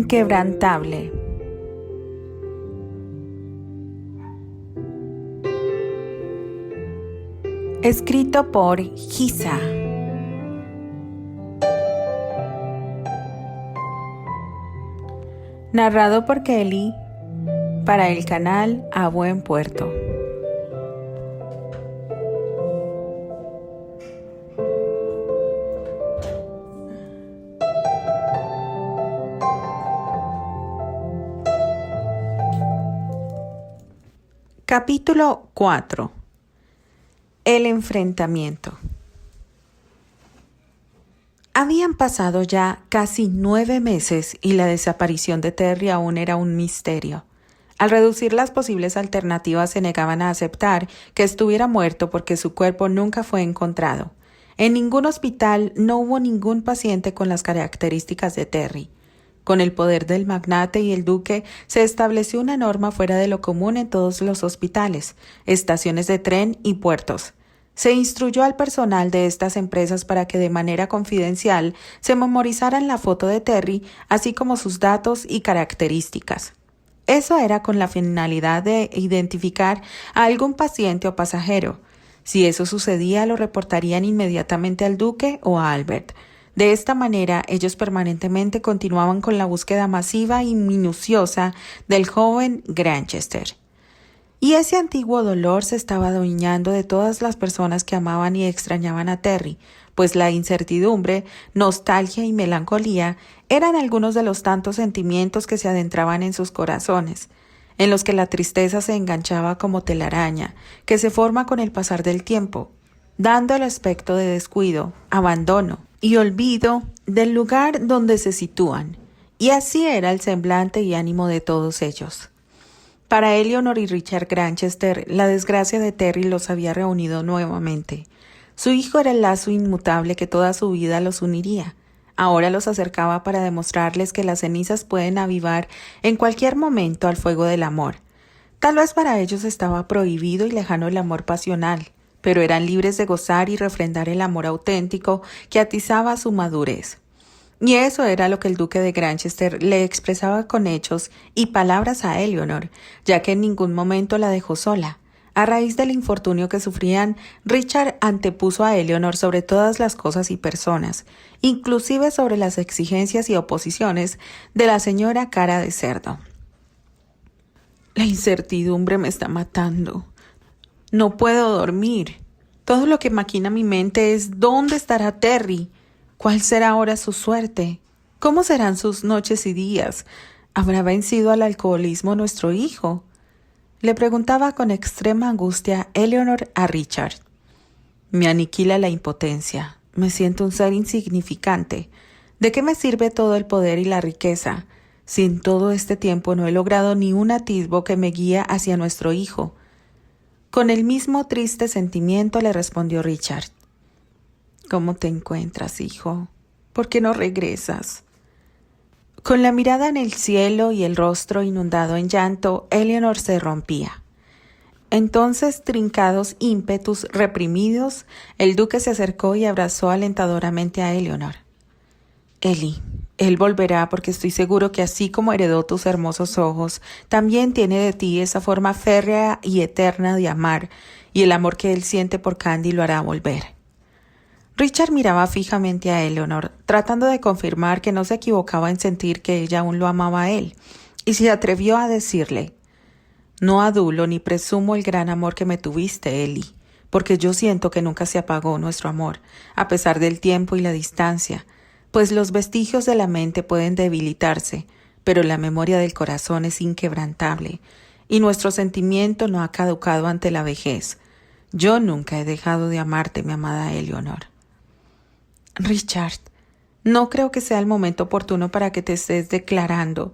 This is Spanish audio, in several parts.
Inquebrantable. Escrito por Gisa. Narrado por Kelly para el canal A Buen Puerto. Capítulo 4. El enfrentamiento. Habían pasado ya casi 9 meses y la desaparición de Terry aún era un misterio. Al reducir las posibles alternativas se negaban a aceptar que estuviera muerto porque su cuerpo nunca fue encontrado. En ningún hospital no hubo ningún paciente con las características de Terry. Con el poder del magnate y el duque se estableció una norma fuera de lo común en todos los hospitales, estaciones de tren y puertos. Se instruyó al personal de estas empresas para que de manera confidencial se memorizaran la foto de Terry, así como sus datos y características. Eso era con la finalidad de identificar a algún paciente o pasajero. Si eso sucedía, lo reportarían inmediatamente al duque o a Albert. De esta manera, ellos permanentemente continuaban con la búsqueda masiva y minuciosa del joven Granchester. Y ese antiguo dolor se estaba adueñando de todas las personas que amaban y extrañaban a Terry, pues la incertidumbre, nostalgia y melancolía eran algunos de los tantos sentimientos que se adentraban en sus corazones, en los que la tristeza se enganchaba como telaraña, que se forma con el pasar del tiempo, dando el aspecto de descuido, abandono y olvido del lugar donde se sitúan, y así era el semblante y ánimo de todos ellos. Para Eleanor y Richard Granchester, la desgracia de Terry los había reunido nuevamente. Su hijo era el lazo inmutable que toda su vida los uniría. Ahora los acercaba para demostrarles que las cenizas pueden avivar en cualquier momento al fuego del amor. Tal vez para ellos estaba prohibido y lejano el amor pasional, pero eran libres de gozar y refrendar el amor auténtico que atizaba su madurez. Y eso era lo que el duque de Granchester le expresaba con hechos y palabras a Eleanor, ya que en ningún momento la dejó sola. A raíz del infortunio que sufrían, Richard antepuso a Eleanor sobre todas las cosas y personas, inclusive sobre las exigencias y oposiciones de la señora Cara de Cerdo. La incertidumbre me está matando. No puedo dormir. Todo lo que maquina mi mente es ¿dónde estará Terry? ¿Cuál será ahora su suerte? ¿Cómo serán sus noches y días? ¿Habrá vencido al alcoholismo nuestro hijo? Le preguntaba con extrema angustia Eleanor a Richard. Me aniquila la impotencia. Me siento un ser insignificante. ¿De qué me sirve todo el poder y la riqueza? Si en todo este tiempo no he logrado ni un atisbo que me guíe hacia nuestro hijo. Con el mismo triste sentimiento le respondió Richard. ¿Cómo te encuentras, hijo? ¿Por qué no regresas? Con la mirada en el cielo y el rostro inundado en llanto, Eleanor se rompía. Entonces, trincados ímpetus reprimidos, el duque se acercó y abrazó alentadoramente a Eleanor. Eli, él volverá porque estoy seguro que así como heredó tus hermosos ojos, también tiene de ti esa forma férrea y eterna de amar, y el amor que él siente por Candy lo hará volver. Richard miraba fijamente a Eleanor, tratando de confirmar que no se equivocaba en sentir que ella aún lo amaba a él, y se atrevió a decirle, «No adulo ni presumo el gran amor que me tuviste, Eli, porque yo siento que nunca se apagó nuestro amor, a pesar del tiempo y la distancia, pues los vestigios de la mente pueden debilitarse, pero la memoria del corazón es inquebrantable, y nuestro sentimiento no ha caducado ante la vejez. Yo nunca he dejado de amarte, mi amada Eleanor». Richard, no creo que sea el momento oportuno para que te estés declarando.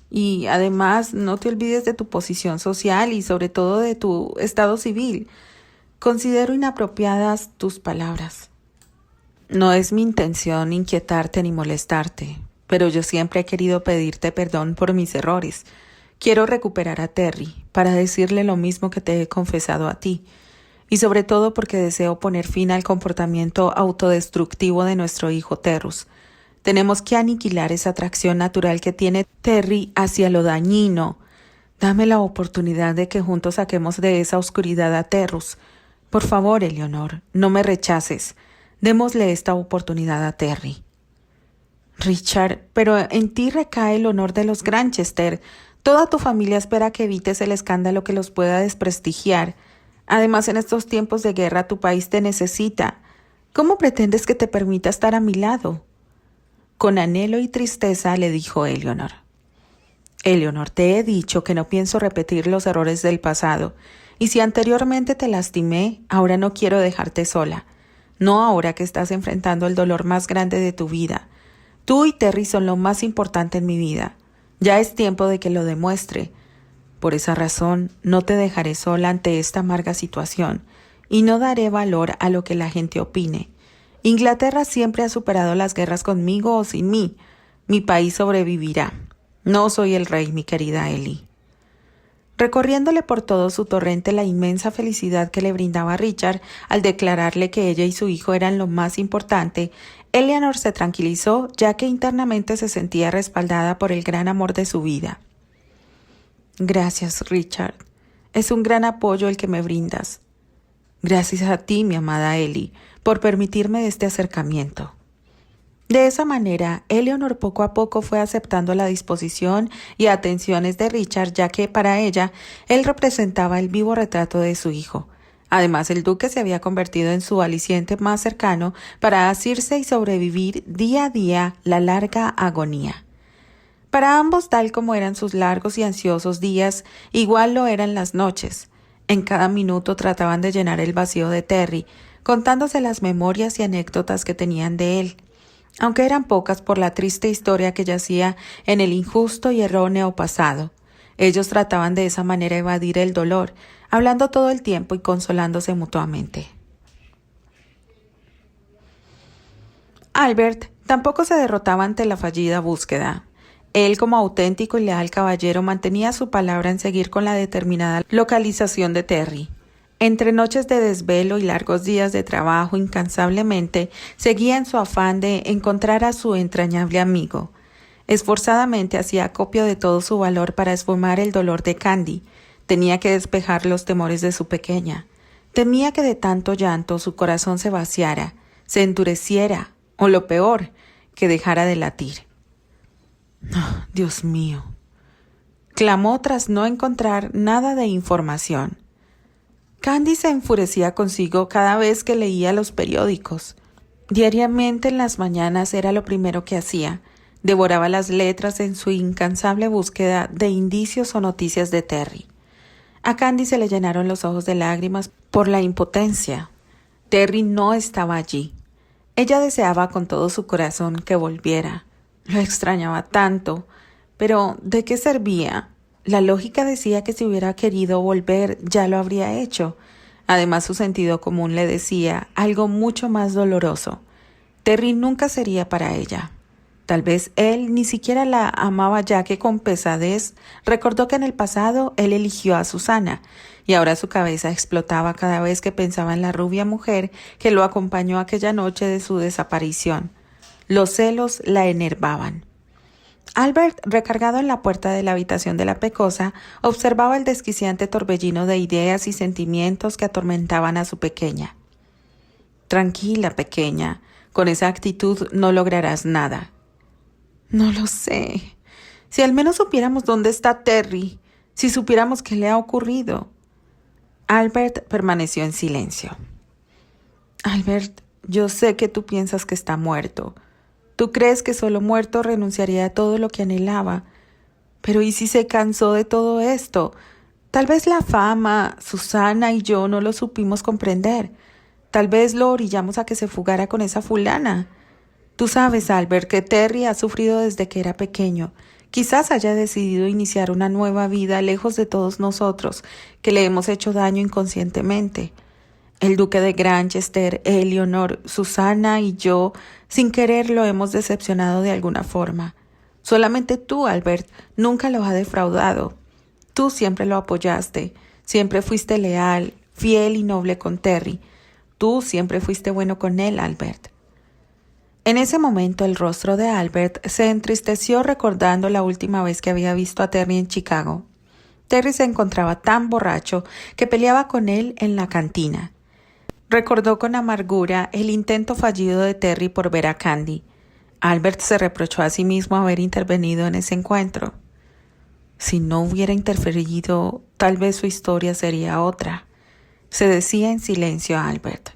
Y además, no te olvides de tu posición social y sobre todo de tu estado civil. Considero inapropiadas tus palabras. No es mi intención inquietarte ni molestarte, pero yo siempre he querido pedirte perdón por mis errores. Quiero recuperar a Terry para decirle lo mismo que te he confesado a ti. Y sobre todo porque deseo poner fin al comportamiento autodestructivo de nuestro hijo Terrus. Tenemos que aniquilar esa atracción natural que tiene Terry hacia lo dañino. Dame la oportunidad de que juntos saquemos de esa oscuridad a Terrus. Por favor, Eleanor, no me rechaces. Démosle esta oportunidad a Terry. Richard, pero en ti recae el honor de los Granchester. Toda tu familia espera que evites el escándalo que los pueda desprestigiar. Además, en estos tiempos de guerra tu país te necesita. ¿Cómo pretendes que te permita estar a mi lado? Con anhelo y tristeza le dijo Eleanor. Eleanor, te he dicho que no pienso repetir los errores del pasado, y si anteriormente te lastimé, ahora no quiero dejarte sola. No ahora que estás enfrentando el dolor más grande de tu vida. Tú y Terry son lo más importante en mi vida. Ya es tiempo de que lo demuestre. Por esa razón, no te dejaré sola ante esta amarga situación, y no daré valor a lo que la gente opine. Inglaterra siempre ha superado las guerras conmigo o sin mí. Mi país sobrevivirá. No soy el rey, mi querida Ellie. Recorriéndole por todo su torrente la inmensa felicidad que le brindaba Richard al declararle que ella y su hijo eran lo más importante, Eleanor se tranquilizó, ya que internamente se sentía respaldada por el gran amor de su vida. Gracias, Richard. Es un gran apoyo el que me brindas. Gracias a ti, mi amada Ellie, por permitirme este acercamiento. De esa manera, Eleanor poco a poco fue aceptando la disposición y atenciones de Richard, ya que para ella, él representaba el vivo retrato de su hijo. Además, el duque se había convertido en su aliciente más cercano para asirse y sobrevivir día a día la larga agonía. Para ambos, tal como eran sus largos y ansiosos días, igual lo eran las noches. En cada minuto trataban de llenar el vacío de Terry, contándose las memorias y anécdotas que tenían de él, aunque eran pocas por la triste historia que yacía en el injusto y erróneo pasado. Ellos trataban de esa manera evadir el dolor, hablando todo el tiempo y consolándose mutuamente. Albert tampoco se derrotaba ante la fallida búsqueda. Él, como auténtico y leal caballero, mantenía su palabra en seguir con la determinada localización de Terry. Entre noches de desvelo y largos días de trabajo, incansablemente seguía en su afán de encontrar a su entrañable amigo. Esforzadamente hacía acopio de todo su valor para esfumar el dolor de Candy. Tenía que despejar los temores de su pequeña. Temía que de tanto llanto su corazón se vaciara, se endureciera, o lo peor, que dejara de latir. Oh, Dios mío, clamó tras no encontrar nada de información. Candy se enfurecía consigo cada vez que leía los periódicos. Diariamente en las mañanas era lo primero que hacía. Devoraba las letras en su incansable búsqueda de indicios o noticias de Terry. A Candy se le llenaron los ojos de lágrimas por la impotencia. Terry no estaba allí. Ella deseaba con todo su corazón que volviera. Lo extrañaba tanto, pero ¿de qué servía? La lógica decía que si hubiera querido volver ya lo habría hecho. Además, su sentido común le decía algo mucho más doloroso. Terry nunca sería para ella. Tal vez él ni siquiera la amaba, ya que con pesadez recordó que en el pasado él eligió a Susana, y ahora su cabeza explotaba cada vez que pensaba en la rubia mujer que lo acompañó aquella noche de su desaparición. Los celos la enervaban. Albert, recargado en la puerta de la habitación de la pecosa, observaba el desquiciante torbellino de ideas y sentimientos que atormentaban a su pequeña. Tranquila, pequeña, con esa actitud no lograrás nada. No lo sé. Si al menos supiéramos dónde está Terry, si supiéramos qué le ha ocurrido. Albert permaneció en silencio. Albert, yo sé que tú piensas que está muerto. Tú crees que solo muerto renunciaría a todo lo que anhelaba. Pero ¿y si se cansó de todo esto? Tal vez la fama, Susana y yo no lo supimos comprender. Tal vez lo orillamos a que se fugara con esa fulana. Tú sabes, Albert, que Terry ha sufrido desde que era pequeño. Quizás haya decidido iniciar una nueva vida lejos de todos nosotros, que le hemos hecho daño inconscientemente. El duque de Granchester, Eleanor, Susana y yo, sin querer, lo hemos decepcionado de alguna forma. Solamente tú, Albert, nunca lo has defraudado. Tú siempre lo apoyaste, siempre fuiste leal, fiel y noble con Terry. Tú siempre fuiste bueno con él, Albert. En ese momento el rostro de Albert se entristeció recordando la última vez que había visto a Terry en Chicago. Terry se encontraba tan borracho que peleaba con él en la cantina. Recordó con amargura el intento fallido de Terry por ver a Candy. Albert se reprochó a sí mismo haber intervenido en ese encuentro. Si no hubiera interferido, tal vez su historia sería otra. Se decía en silencio a Albert.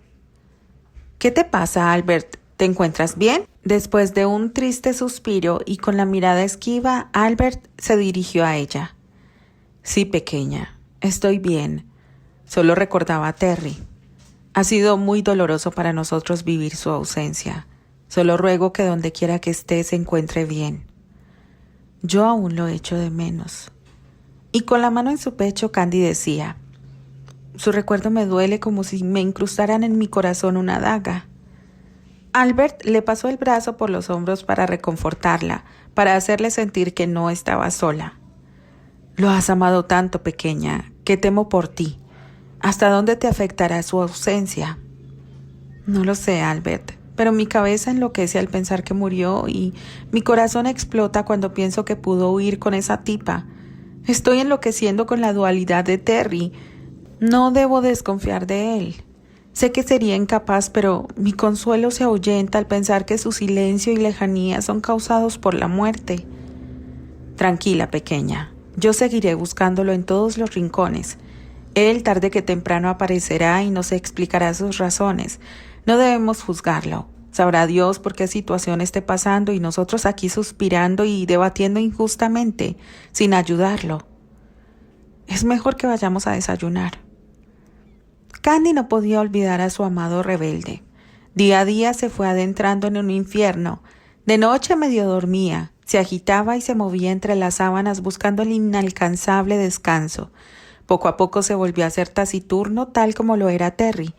¿Qué te pasa, Albert? ¿Te encuentras bien? Después de un triste suspiro y con la mirada esquiva, Albert se dirigió a ella. Sí, pequeña, estoy bien. Solo recordaba a Terry. Ha sido muy doloroso para nosotros vivir su ausencia. Solo ruego que donde quiera que esté se encuentre bien. Yo aún lo echo de menos. Y con la mano en su pecho, Candy decía, su recuerdo me duele como si me incrustaran en mi corazón una daga. Albert le pasó el brazo por los hombros para reconfortarla, para hacerle sentir que no estaba sola. Lo has amado tanto, pequeña, que temo por ti. ¿Hasta dónde te afectará su ausencia? No lo sé, Albert, pero mi cabeza enloquece al pensar que murió y mi corazón explota cuando pienso que pudo huir con esa tipa. Estoy enloqueciendo con la dualidad de Terry. No debo desconfiar de él. Sé que sería incapaz, pero mi consuelo se ahuyenta al pensar que su silencio y lejanía son causados por la muerte. Tranquila, pequeña. Yo seguiré buscándolo en todos los rincones. Él tarde que temprano aparecerá y nos explicará sus razones. No debemos juzgarlo. Sabrá Dios por qué situación esté pasando y nosotros aquí suspirando y debatiendo injustamente, sin ayudarlo. Es mejor que vayamos a desayunar. Candy no podía olvidar a su amado rebelde. Día a día se fue adentrando en un infierno. De noche medio dormía, se agitaba y se movía entre las sábanas buscando el inalcanzable descanso. Poco a poco se volvió a ser taciturno tal como lo era Terry.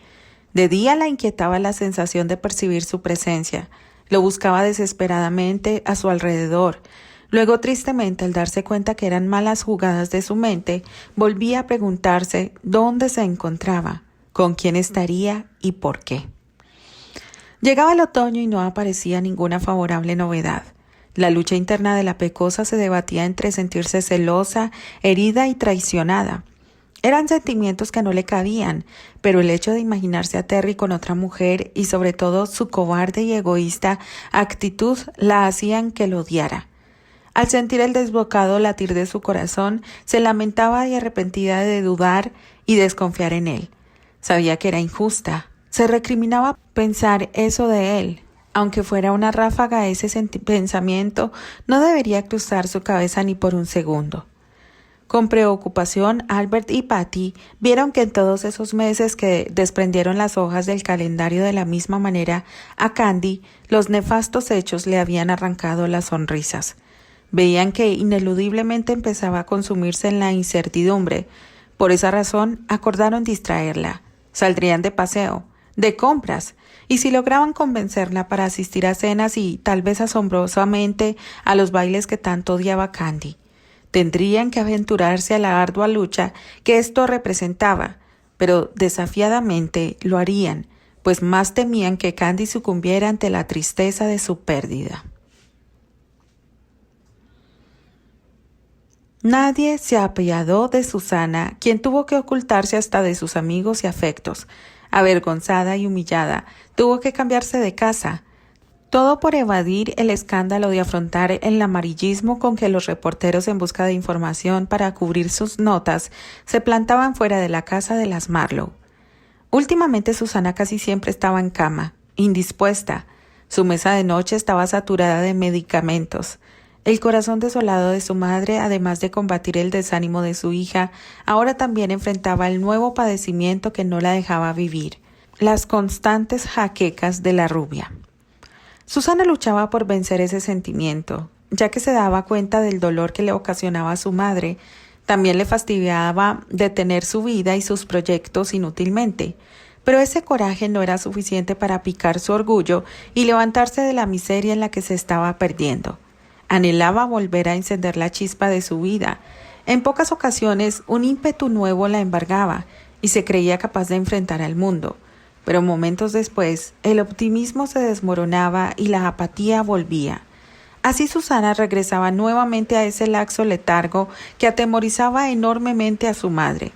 De día la inquietaba la sensación de percibir su presencia. Lo buscaba desesperadamente a su alrededor. Luego, tristemente, al darse cuenta que eran malas jugadas de su mente, volvía a preguntarse dónde se encontraba, con quién estaría y por qué. Llegaba el otoño y no aparecía ninguna favorable novedad. La lucha interna de la pecosa se debatía entre sentirse celosa, herida y traicionada. Eran sentimientos que no le cabían, pero el hecho de imaginarse a Terry con otra mujer y sobre todo su cobarde y egoísta actitud la hacían que lo odiara. Al sentir el desbocado latir de su corazón, se lamentaba y arrepentida de dudar y desconfiar en él. Sabía que era injusta. Se recriminaba pensar eso de él. Aunque fuera una ráfaga, ese pensamiento no debería cruzar su cabeza ni por un segundo. Con preocupación, Albert y Patty vieron que en todos esos meses que desprendieron las hojas del calendario de la misma manera a Candy, los nefastos hechos le habían arrancado las sonrisas. Veían que ineludiblemente empezaba a consumirse en la incertidumbre. Por esa razón, acordaron distraerla. Saldrían de paseo, de compras, y si lograban convencerla para asistir a cenas y, tal vez asombrosamente, a los bailes que tanto odiaba Candy. Tendrían que aventurarse a la ardua lucha que esto representaba, pero desafiadamente lo harían, pues más temían que Candy sucumbiera ante la tristeza de su pérdida. Nadie se apiadó de Susana, quien tuvo que ocultarse hasta de sus amigos y afectos. Avergonzada y humillada, tuvo que cambiarse de casa. Todo por evadir el escándalo de afrontar el amarillismo con que los reporteros en busca de información para cubrir sus notas se plantaban fuera de la casa de las Marlowe. Últimamente Susana casi siempre estaba en cama, indispuesta. Su mesa de noche estaba saturada de medicamentos. El corazón desolado de su madre, además de combatir el desánimo de su hija, ahora también enfrentaba el nuevo padecimiento que no la dejaba vivir, las constantes jaquecas de la rubia. Susana luchaba por vencer ese sentimiento, ya que se daba cuenta del dolor que le ocasionaba a su madre. También le fastidiaba detener su vida y sus proyectos inútilmente. Pero ese coraje no era suficiente para picar su orgullo y levantarse de la miseria en la que se estaba perdiendo. Anhelaba volver a encender la chispa de su vida. En pocas ocasiones un ímpetu nuevo la embargaba y se creía capaz de enfrentar al mundo. pero momentos después el optimismo se desmoronaba y la apatía volvía. Así Susana regresaba nuevamente a ese laxo letargo que atemorizaba enormemente a su madre.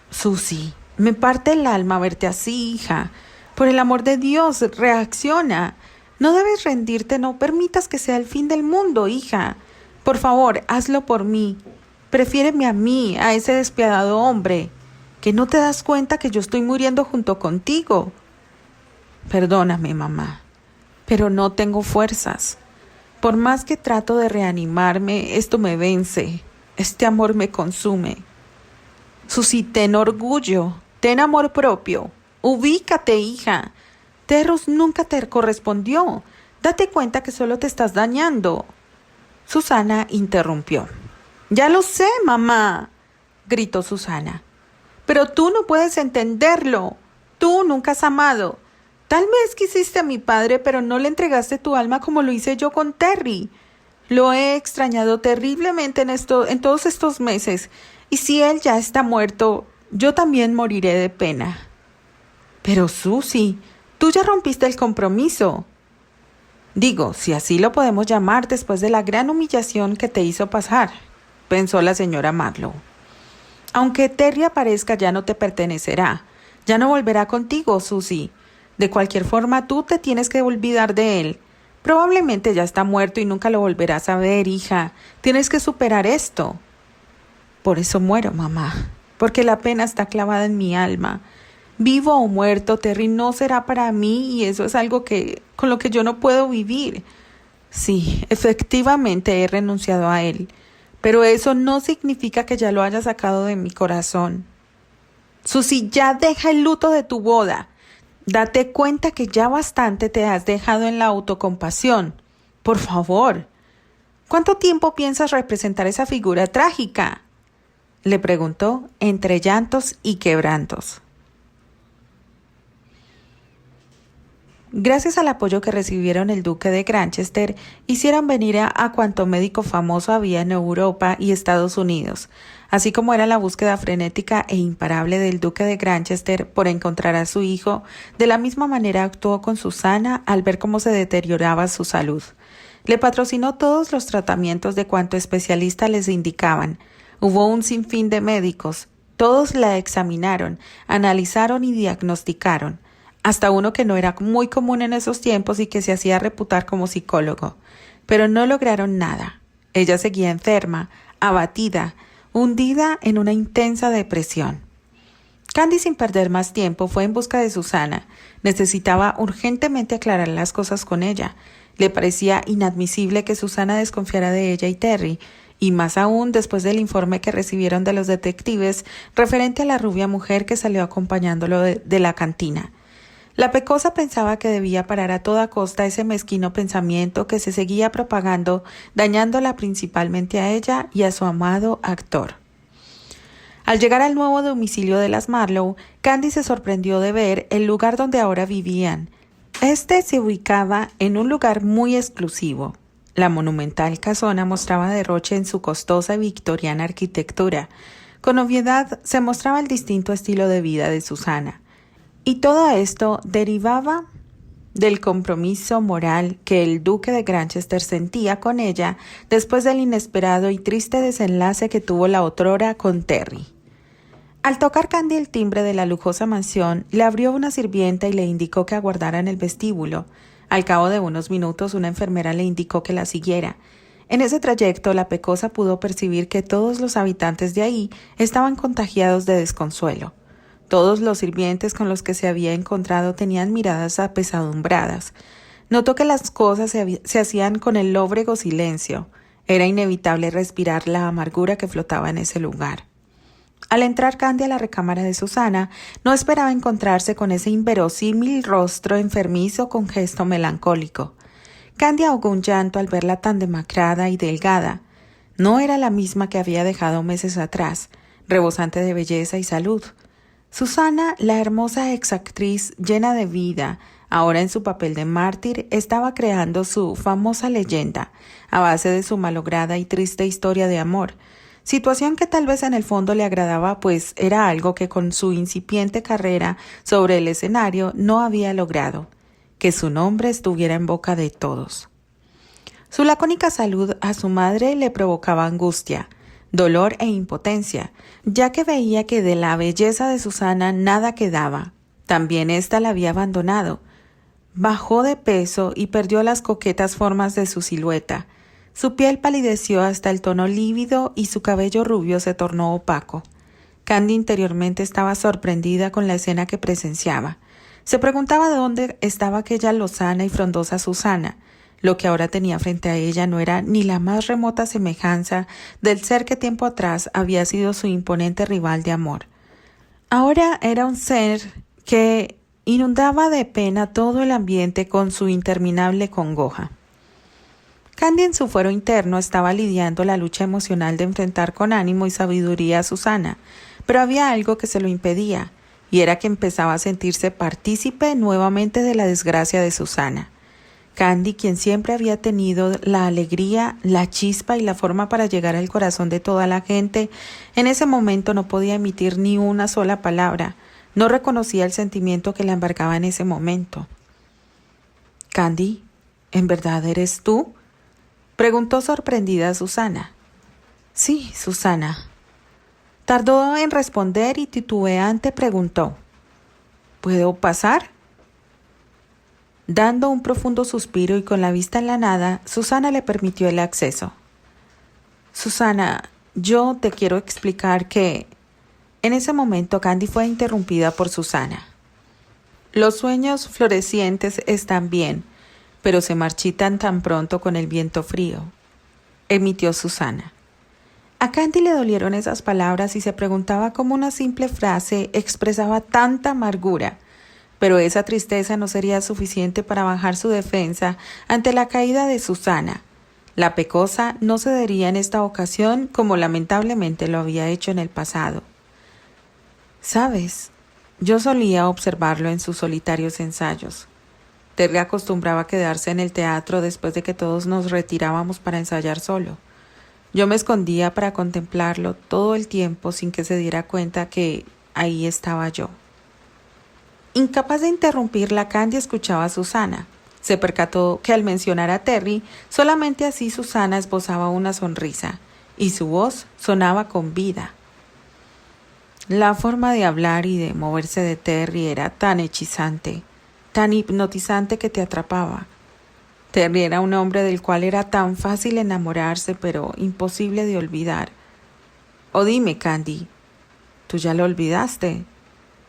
Susi, me parte el alma verte así, hija. Por el amor de Dios, reacciona. No debes rendirte, no permitas que sea el fin del mundo, hija. Por favor, hazlo por mí. Prefiéreme a mí, a ese despiadado hombre. ¿Que no te das cuenta que yo estoy muriendo junto contigo? Perdóname, mamá, pero no tengo fuerzas. Por más que trato de reanimarme, esto me vence. Este amor me consume. Susi, ten orgullo, ten amor propio. Ubícate, hija. Terrus nunca te correspondió. Date cuenta que solo te estás dañando. Susana interrumpió. Ya lo sé, mamá, gritó Susana. Pero tú no puedes entenderlo. Tú nunca has amado. Tal vez quisiste a mi padre, pero no le entregaste tu alma como lo hice yo con Terry. Lo he extrañado terriblemente en todos estos meses, y si él ya está muerto, yo también moriré de pena. Pero Susi, tú ya rompiste el compromiso. Digo, si así lo podemos llamar después de la gran humillación que te hizo pasar, pensó la señora Marlowe. Aunque Terry aparezca, ya no te pertenecerá. Ya no volverá contigo, Susi. De cualquier forma, tú te tienes que olvidar de él. Probablemente ya está muerto y nunca lo volverás a ver, hija. Tienes que superar esto. Por eso muero, mamá. Porque la pena está clavada en mi alma. Vivo o muerto, Terry no será para mí y eso es algo con lo que yo no puedo vivir. Sí, efectivamente he renunciado a él. Pero eso no significa que ya lo haya sacado de mi corazón. Susi, ya deja el luto de tu boda. Date cuenta que ya bastante te has dejado en la autocompasión. Por favor. ¿Cuánto tiempo piensas representar esa figura trágica? Le preguntó entre llantos y quebrantos. Gracias al apoyo que recibieron el duque de Granchester, hicieron venir a cuanto médico famoso había en Europa y Estados Unidos, así como era la búsqueda frenética e imparable del duque de Granchester por encontrar a su hijo. De la misma manera actuó con Susana al ver cómo se deterioraba su salud. Le patrocinó todos los tratamientos de cuanto especialistas les indicaban. Hubo un sinfín de médicos. Todos la examinaron, analizaron y diagnosticaron. Hasta uno que no era muy común en esos tiempos y que se hacía reputar como psicólogo. Pero no lograron nada. Ella seguía enferma, abatida, hundida en una intensa depresión. Candy, sin perder más tiempo, fue en busca de Susana. Necesitaba urgentemente aclarar las cosas con ella. Le parecía inadmisible que Susana desconfiara de ella y Terry, y más aún después del informe que recibieron de los detectives referente a la rubia mujer que salió acompañándolo de la cantina. La pecosa pensaba que debía parar a toda costa ese mezquino pensamiento que se seguía propagando, dañándola principalmente a ella y a su amado actor. Al llegar al nuevo domicilio de las Marlowe, Candy se sorprendió de ver el lugar donde ahora vivían. Este se ubicaba en un lugar muy exclusivo. La monumental casona mostraba derroche en su costosa y victoriana arquitectura. Con obviedad se mostraba el distinto estilo de vida de Susana. Y todo esto derivaba del compromiso moral que el duque de Granchester sentía con ella después del inesperado y triste desenlace que tuvo la otrora con Terry. Al tocar Candy el timbre de la lujosa mansión, le abrió una sirvienta y le indicó que aguardara en el vestíbulo. Al cabo de unos minutos, una enfermera le indicó que la siguiera. En ese trayecto, la pecosa pudo percibir que todos los habitantes de ahí estaban contagiados de desconsuelo. Todos los sirvientes con los que se había encontrado tenían miradas apesadumbradas. Notó que las cosas se hacían con el lóbrego silencio. Era inevitable respirar la amargura que flotaba en ese lugar. Al entrar Candy a la recámara de Susana, no esperaba encontrarse con ese inverosímil rostro enfermizo con gesto melancólico. Candy ahogó un llanto al verla tan demacrada y delgada. No era la misma que había dejado meses atrás, rebosante de belleza y salud. Susana, la hermosa exactriz llena de vida, ahora en su papel de mártir, estaba creando su famosa leyenda, a base de su malograda y triste historia de amor. situación que tal vez en el fondo le agradaba, pues era algo que con su incipiente carrera sobre el escenario no había logrado, que su nombre estuviera en boca de todos. Su lacónica salud a su madre le provocaba angustia, dolor e impotencia, ya que veía que de la belleza de Susana nada quedaba. También ésta la había abandonado. Bajó de peso y perdió las coquetas formas de su silueta. Su piel palideció hasta el tono lívido y su cabello rubio se tornó opaco. Candy interiormente estaba sorprendida con la escena que presenciaba. Se preguntaba dónde estaba aquella lozana y frondosa Susana. Lo que ahora tenía frente a ella no era ni la más remota semejanza del ser que tiempo atrás había sido su imponente rival de amor. Ahora era un ser que inundaba de pena todo el ambiente con su interminable congoja. Candy en su fuero interno estaba lidiando la lucha emocional de enfrentar con ánimo y sabiduría a Susana, pero había algo que se lo impedía, y era que empezaba a sentirse partícipe nuevamente de la desgracia de Susana. Candy, quien siempre había tenido la alegría, la chispa y la forma para llegar al corazón de toda la gente, en ese momento no podía emitir ni una sola palabra, no reconocía el sentimiento que la embargaba en ese momento. «Candy, ¿en verdad eres tú?», preguntó sorprendida Susana. «Sí, Susana». Tardó en responder y titubeante preguntó: «¿Puedo pasar?». Dando un profundo suspiro y con la vista en la nada, Susana le permitió el acceso. «Susana, yo te quiero explicar que…». En ese momento Candy fue interrumpida por Susana. «Los sueños florecientes están bien, pero se marchitan tan pronto con el viento frío», emitió Susana. A Candy le dolieron esas palabras y se preguntaba cómo una simple frase expresaba tanta amargura, pero esa tristeza no sería suficiente para bajar su defensa ante la caída de Susana. La pecosa no cedería en esta ocasión como lamentablemente lo había hecho en el pasado. «¿Sabes? Yo solía observarlo en sus solitarios ensayos. Terry acostumbraba a quedarse en el teatro después de que todos nos retirábamos para ensayar solo. Yo me escondía para contemplarlo todo el tiempo sin que se diera cuenta que ahí estaba yo». Incapaz de interrumpirla, Candy escuchaba a Susana. Se percató que al mencionar a Terry, solamente así Susana esbozaba una sonrisa, y su voz sonaba con vida. La forma de hablar y de moverse de Terry era tan hechizante, tan hipnotizante que te atrapaba. Terry era un hombre del cual era tan fácil enamorarse, pero imposible de olvidar. O dime, Candy, ¿tú ya lo olvidaste?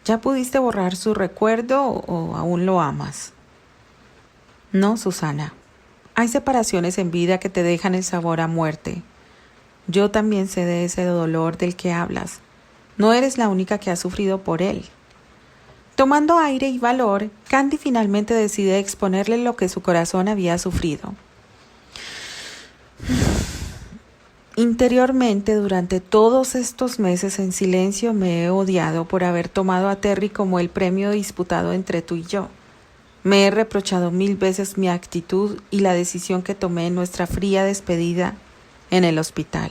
¿Ya pudiste borrar su recuerdo o aún lo amas? No, Susana. Hay separaciones en vida que te dejan el sabor a muerte. Yo también sé de ese dolor del que hablas. No eres la única que ha sufrido por él. Tomando aire y valor, Candy finalmente decide exponerle lo que su corazón había sufrido. Interiormente, durante todos estos meses en silencio me he odiado por haber tomado a Terry como el premio disputado entre tú y yo. Me he reprochado 1000 veces mi actitud y la decisión que tomé en nuestra fría despedida en el hospital.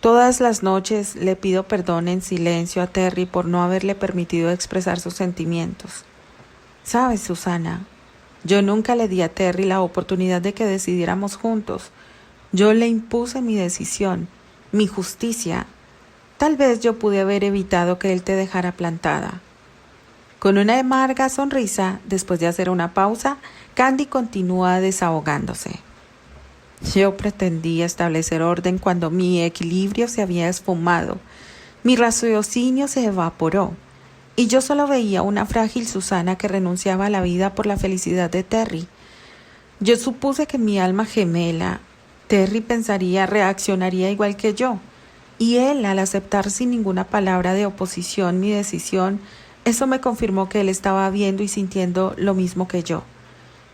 Todas las noches le pido perdón en silencio a Terry por no haberle permitido expresar sus sentimientos. ¿Sabes, Susana? Yo nunca le di a Terry la oportunidad de que decidiéramos juntos. Yo le impuse mi decisión, mi justicia. Tal vez yo pude haber evitado que él te dejara plantada. Con una amarga sonrisa, después de hacer una pausa, Candy continúa desahogándose. Yo pretendía establecer orden cuando mi equilibrio se había esfumado, mi raciocinio se evaporó, y yo solo veía una frágil Susana que renunciaba a la vida por la felicidad de Terry. Yo supuse que mi alma gemela, Terry, reaccionaría igual que yo, y él, al aceptar sin ninguna palabra de oposición mi decisión, eso me confirmó que él estaba viendo y sintiendo lo mismo que yo,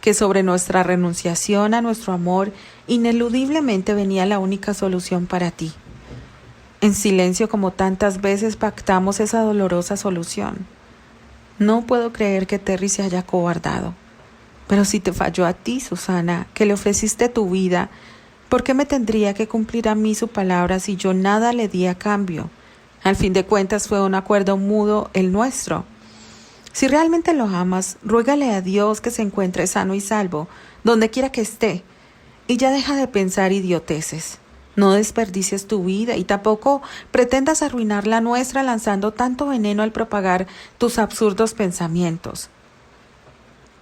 que sobre nuestra renunciación a nuestro amor ineludiblemente venía la única solución para ti. En silencio, como tantas veces, pactamos esa dolorosa solución. No puedo creer que Terry se haya cobardado. Pero si te falló a ti, Susana, que le ofreciste tu vida, ¿Por qué me tendría que cumplir a mí su palabra si yo nada le di a cambio? Al fin de cuentas fue un acuerdo mudo el nuestro. Si realmente lo amas, ruégale a Dios que se encuentre sano y salvo, donde quiera que esté, y ya deja de pensar idioteces. No desperdicies tu vida y tampoco pretendas arruinar la nuestra lanzando tanto veneno al propagar tus absurdos pensamientos.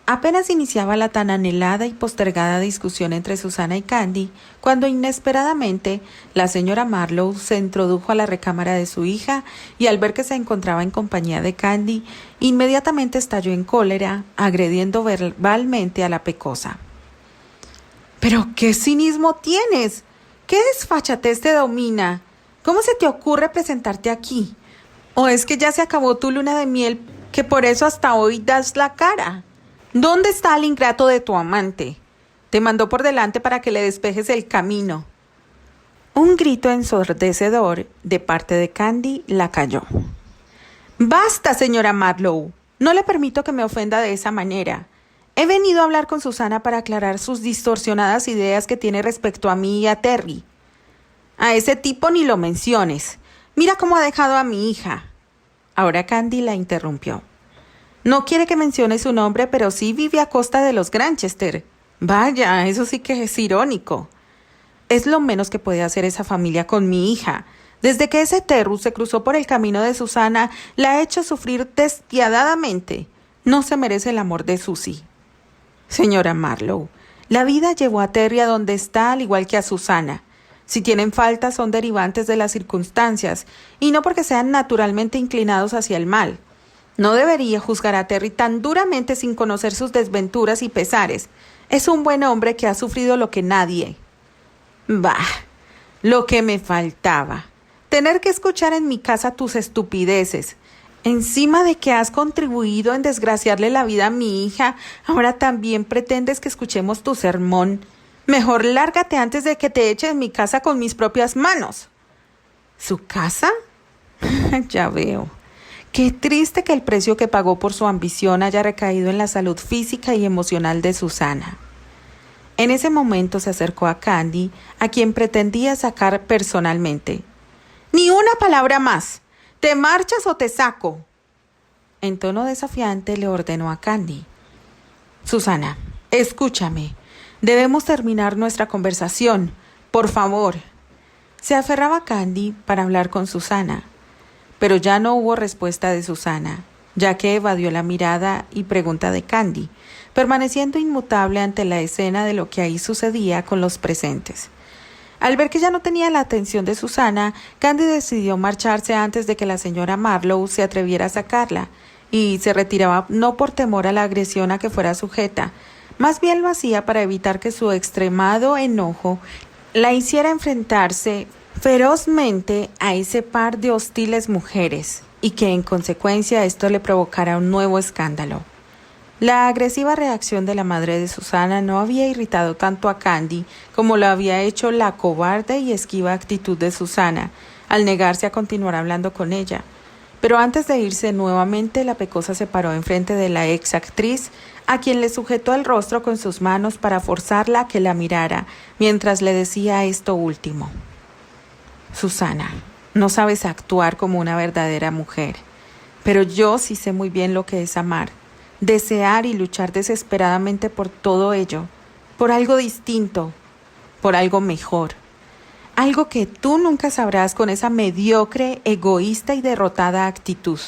Apenas iniciaba la tan anhelada y postergada discusión entre Susana y Candy, cuando inesperadamente la señora Marlowe se introdujo a la recámara de su hija y al ver que se encontraba en compañía de Candy, inmediatamente estalló en cólera, agrediendo verbalmente a la pecosa. «¿Pero qué cinismo tienes? ¿Qué desfachatez te domina? ¿Cómo se te ocurre presentarte aquí? ¿O es que ya se acabó tu luna de miel, que por eso hasta hoy das la cara? ¿Dónde está el ingrato de tu amante? Te mandó por delante para que le despejes el camino». Un grito ensordecedor de parte de Candy la calló. «Basta, señora Marlowe. No le permito que me ofenda de esa manera. He venido a hablar con Susana para aclarar sus distorsionadas ideas que tiene respecto a mí y a Terry. A ese tipo ni lo menciones. Mira cómo ha dejado a mi hija». Ahora Candy la interrumpió. «No quiere que mencione su nombre, pero sí vive a costa de los Granchester. Vaya, eso sí que es irónico. Es lo menos que puede hacer esa familia con mi hija. Desde que ese Terry se cruzó por el camino de Susana, la ha hecho sufrir despiadadamente. No se merece el amor de Susie». «Señora Marlowe, la vida llevó a Terry a donde está, al igual que a Susana. Si tienen faltas son derivantes de las circunstancias, y no porque sean naturalmente inclinados hacia el mal. No debería juzgar a Terry tan duramente sin conocer sus desventuras y pesares. Es un buen hombre que ha sufrido lo que nadie». «Bah, lo que me faltaba. Tener que escuchar en mi casa tus estupideces. Encima de que has contribuido en desgraciarle la vida a mi hija, ahora también pretendes que escuchemos tu sermón. Mejor lárgate antes de que te eche de mi casa con mis propias manos». «¿Su casa?» «Ya veo. Qué triste que el precio que pagó por su ambición haya recaído en la salud física y emocional de Susana». En ese momento se acercó a Candy, a quien pretendía sacar personalmente. «Ni una palabra más. ¿Te marchas o te saco?». En tono desafiante le ordenó a Candy. «Susana, escúchame. Debemos terminar nuestra conversación. Por favor». Se aferraba a Candy para hablar con Susana, pero ya no hubo respuesta de Susana, ya que evadió la mirada y pregunta de Candy, permaneciendo inmutable ante la escena de lo que ahí sucedía con los presentes. Al ver que ya no tenía la atención de Susana, Candy decidió marcharse antes de que la señora Marlowe se atreviera a sacarla, y se retiraba no por temor a la agresión a que fuera sujeta, más bien lo hacía para evitar que su extremado enojo la hiciera enfrentarse ferozmente a ese par de hostiles mujeres, y que en consecuencia esto le provocara un nuevo escándalo. La agresiva reacción de la madre de Susana no había irritado tanto a Candy como lo había hecho la cobarde y esquiva actitud de Susana al negarse a continuar hablando con ella. Pero antes de irse nuevamente, la pecosa se paró enfrente de la ex actriz, a quien le sujetó el rostro con sus manos para forzarla a que la mirara, mientras le decía esto último. «Susana, no sabes actuar como una verdadera mujer, pero yo sí sé muy bien lo que es amar, desear y luchar desesperadamente por todo ello, por algo distinto, por algo mejor, algo que tú nunca sabrás con esa mediocre, egoísta y derrotada actitud».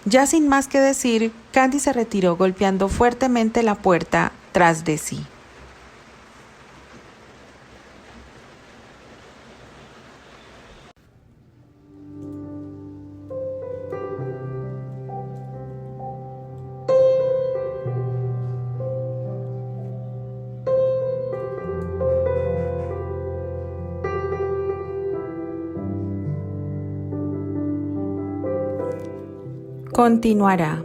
Ya sin más que decir, Candy se retiró golpeando fuertemente la puerta tras de sí. Continuará.